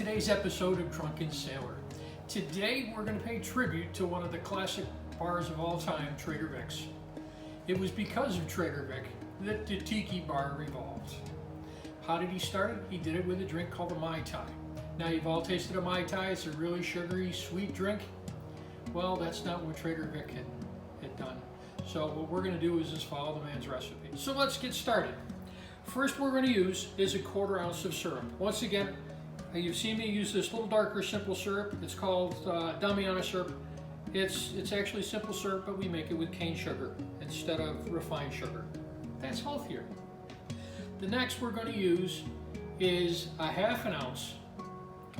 today's episode of Drunken Sailor. Today we're going to pay tribute to one of the classic bars of all time, Trader Vic's. It was because of Trader Vic that the Tiki bar evolved. How did he start it? He did it with a drink called the Mai Tai. Now you've all tasted a Mai Tai, it's a really sugary, sweet drink. Well, that's not what Trader Vic had done. So what we're going to do is just follow the man's recipe. So let's get started. First we're going to use is a 1/4 ounce of syrup. Once again, you've seen me use this little darker simple syrup. It's called Demerara Syrup. It's actually simple syrup, but we make it with cane sugar instead of refined sugar. That's healthier. The next we're going to use is a 1/2 ounce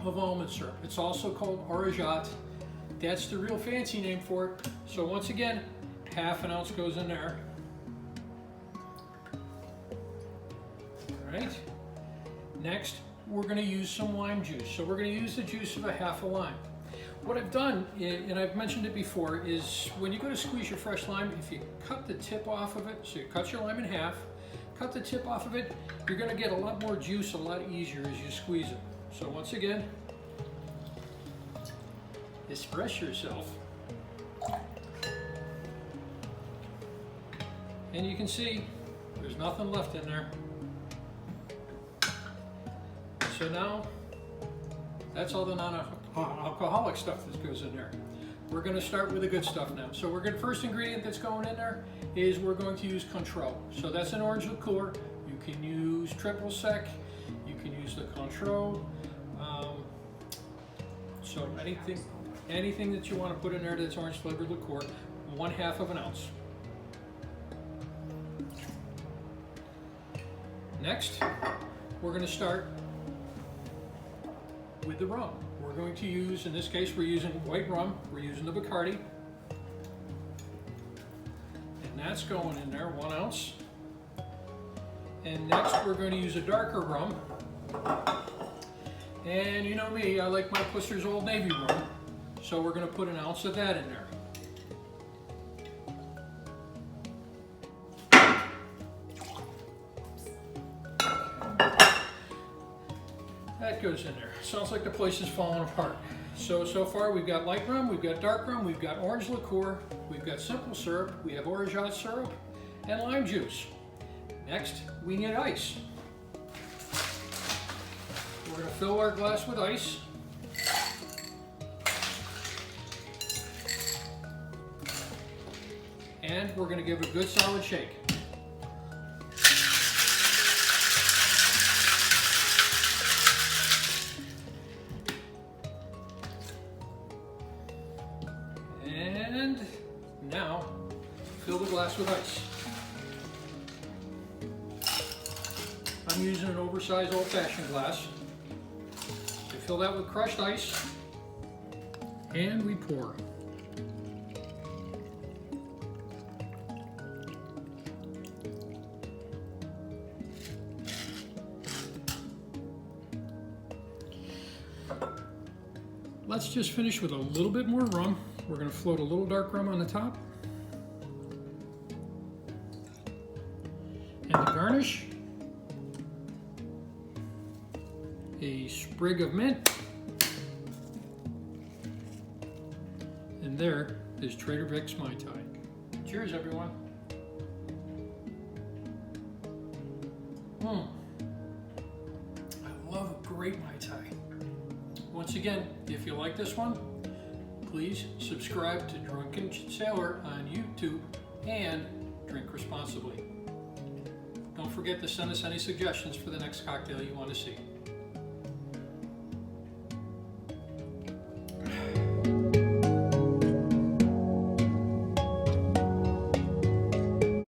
of almond syrup. It's also called Orgeat. That's the real fancy name for it. So once again, 1/2 ounce goes in there. All right. Next, we're going to use some lime juice. So we're going to use the juice of a 1/2 lime. What I've done, and I've mentioned it before, is when you go to squeeze your fresh lime, if you cut the tip off of it, so you cut your lime in half, cut the tip off of it, you're going to get a lot more juice a lot easier as you squeeze it. So once again, express yourself. And you can see there's nothing left in there. So now, that's all the non-alcoholic stuff that goes in there. We're going to start with the good stuff now. So the first ingredient that's going in there is we're going to use Cointreau. So that's an orange liqueur. You can use triple sec. You can use the Cointreau. So anything that you want to put in there that's orange flavored liqueur, 1/2 ounce. Next, we're going to start with the rum. We're going to use, in this case, we're using White Rum. We're using the Bacardi. And that's going in there, 1 ounce. And next, we're going to use a darker rum. And you know me, I like my Puster's Old Navy rum. So we're going to put 1 ounce of that in there. That goes in there. Sounds like the place is falling apart. So far we've got light rum, we've got dark rum, we've got orange liqueur, we've got simple syrup, we have Orgeat syrup, and lime juice. Next, we need ice. We're going to fill our glass with ice. And we're going to give it a good solid shake. And now, fill the glass with ice. I'm using an oversized old-fashioned glass. We fill that with crushed ice, and we pour. Let's just finish with a little bit more rum. We're going to float a little dark rum on the top. And the garnish, a sprig of mint. And there is Trader Vic's Mai Tai. Cheers, everyone. I love a great Mai Tai. Once again, if you like this one, please subscribe to Drunken Sailor on YouTube and drink responsibly. Don't forget to send us any suggestions for the next cocktail you want to see.